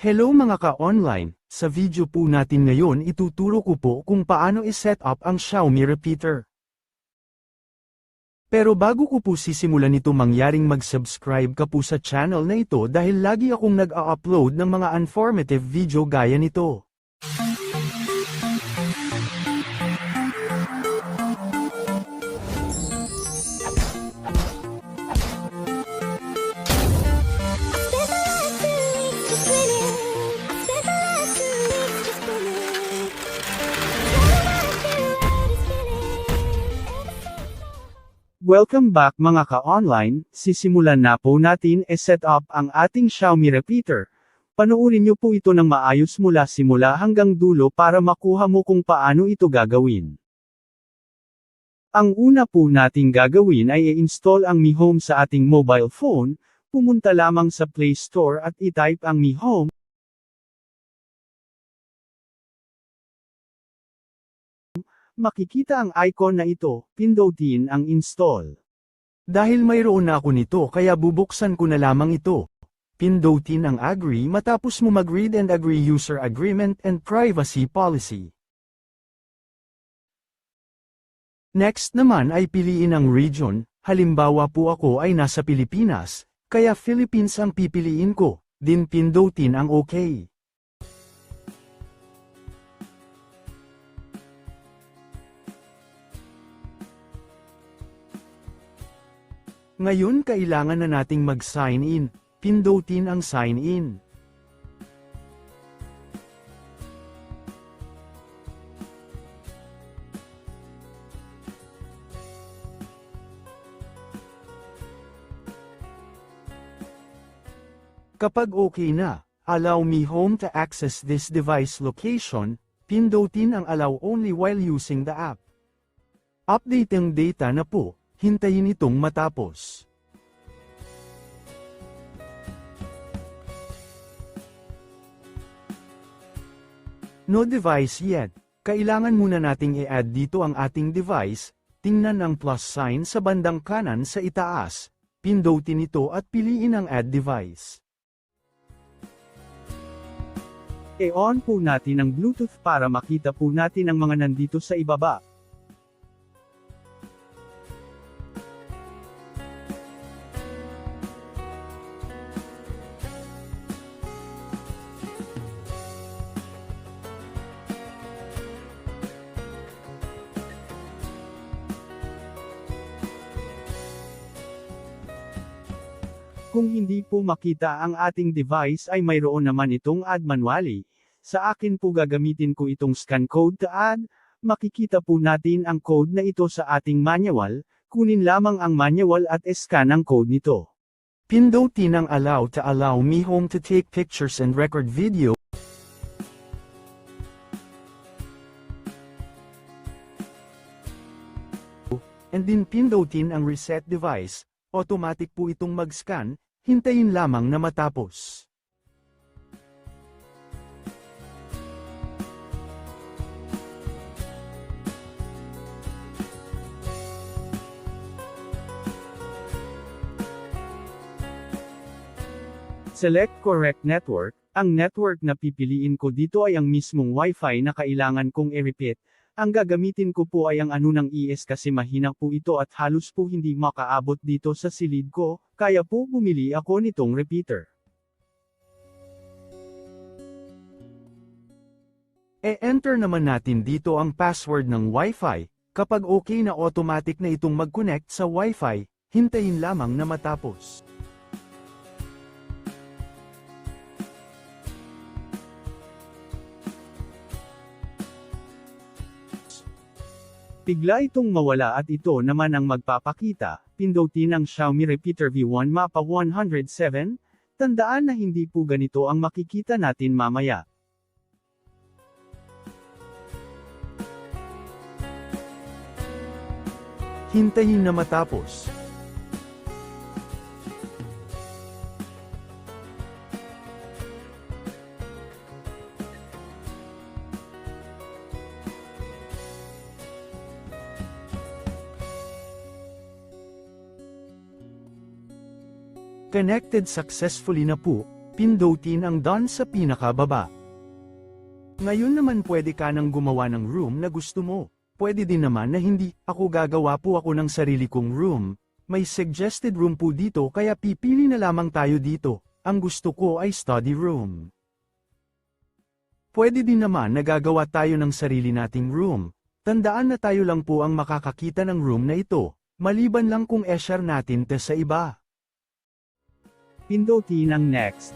Hello mga ka-online, sa video po natin ngayon ituturo ko po kung paano i-set up ang Xiaomi repeater. Pero bago ko po sisimulan ito mangyaring mag-subscribe ka po sa channel na ito dahil lagi akong nag-a-upload ng mga informative video gaya nito. Welcome back mga ka-online, sisimulan na po natin set up ang ating Xiaomi repeater. Panoorin niyo po ito ng maayos mula simula hanggang dulo para makuha mo kung paano ito gagawin. Ang una po nating gagawin ay i-install ang Mi Home sa ating mobile phone, pumunta lamang sa Play Store at i-type ang Mi Home. Makikita ang icon na ito, pindutin ang install. Dahil mayroon na ako nito kaya bubuksan ko na lamang ito. Pindutin ang agree matapos mo mag-read and agree user agreement and privacy policy. Next naman ay piliin ang region, halimbawa po ako ay nasa Pilipinas, kaya Philippines ang pipiliin ko, din pindutin ang OK. Ngayon kailangan na nating mag-sign in, pindutin ang sign in. Kapag okay na, allow Mi Home to access this device location, pindutin ang allow only while using the app. Update ang data na po. Hintayin itong matapos. No device yet. Kailangan muna nating i-add dito ang ating device, tingnan ang plus sign sa bandang kanan sa itaas, pindutin ito at piliin ang add device. I-on po natin ang Bluetooth para makita po natin ang mga nandito sa ibaba. Kung hindi po makita ang ating device ay mayroon naman itong add manually. Sa akin po gagamitin ko itong scan code to add, makikita po natin ang code na ito sa ating manual, kunin lamang ang manual at scan ang code nito. Pindutin ang allow to allow Mi Home to take pictures and record video. And din pindutin ang reset device, automatic po itong mag-scan. Hintayin lamang na matapos. Select correct network. Ang network na pipiliin ko dito ay ang mismong Wi-Fi na kailangan kong i-repeat. Ang gagamitin ko po ay ang ng ES kasi mahina po ito at halos po hindi makaabot dito sa silid ko, kaya po bumili ako nitong repeater. E-enter naman natin dito ang password ng Wi-Fi, kapag okay na automatic na itong mag-connect sa Wi-Fi, hintayin lamang na matapos. Bigla itong mawala at ito naman ang magpapakita, pindutin ang Xiaomi Repeater V1 Mapa 107, tandaan na hindi po ganito ang makikita natin mamaya. Hintayin na matapos. Connected successfully na po, Pindutin ang done sa pinakababa. Ngayon naman pwede ka nang gumawa ng room na gusto mo. Pwede din naman na hindi, ako gagawa po ako ng sarili kong room. May suggested room po dito kaya pipili na lamang tayo dito. Ang gusto ko ay study room. Pwede din naman na gagawa tayo ng sarili nating room. Tandaan na tayo lang po ang makakakita ng room na ito, maliban lang kung e-share natin ito sa iba. Pindutin ang next.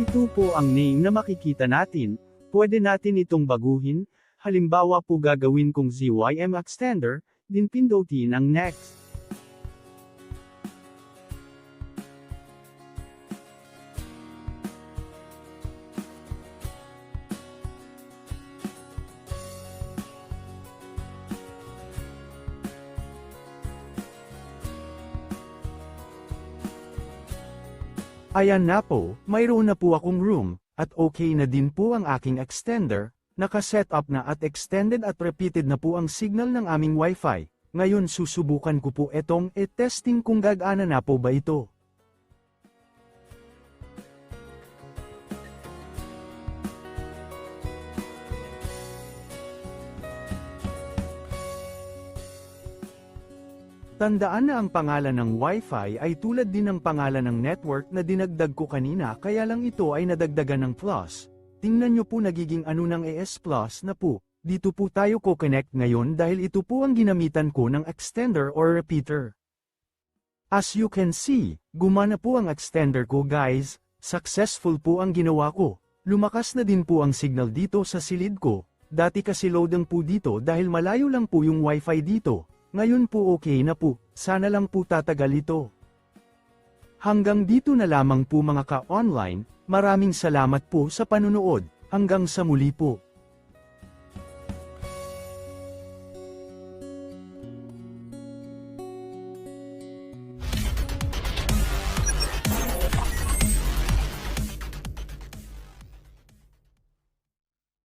Ito po ang name na makikita natin, pwede natin itong baguhin, halimbawa po gagawin kong ZYM Extender, din pindutin ang next. Ayan na po, mayroon na po akong room, at okay na din po ang aking extender, nakaset up na at extended at repeated na po ang signal ng aming Wi-Fi. Ngayon susubukan ko po itong testing kung gagana na po ba ito. Tandaan na ang pangalan ng Wi-Fi ay tulad din ng pangalan ng network na dinagdag ko kanina kaya lang ito ay nadagdagan ng plus. Tingnan nyo po nagiging ano ng AS Plus na po. Dito po tayo ko-connect ngayon dahil ito po ang ginamitan ko ng extender or repeater. As you can see, gumana po ang extender ko guys. Successful po ang ginawa ko. Lumakas na din po ang signal dito sa silid ko. Dati kasi loading po dito dahil malayo lang po yung Wi-Fi dito. Ngayon po okay na po, sana lang po tatagal ito. Hanggang dito na lamang po mga ka-online, maraming salamat po sa panunood, hanggang sa muli po.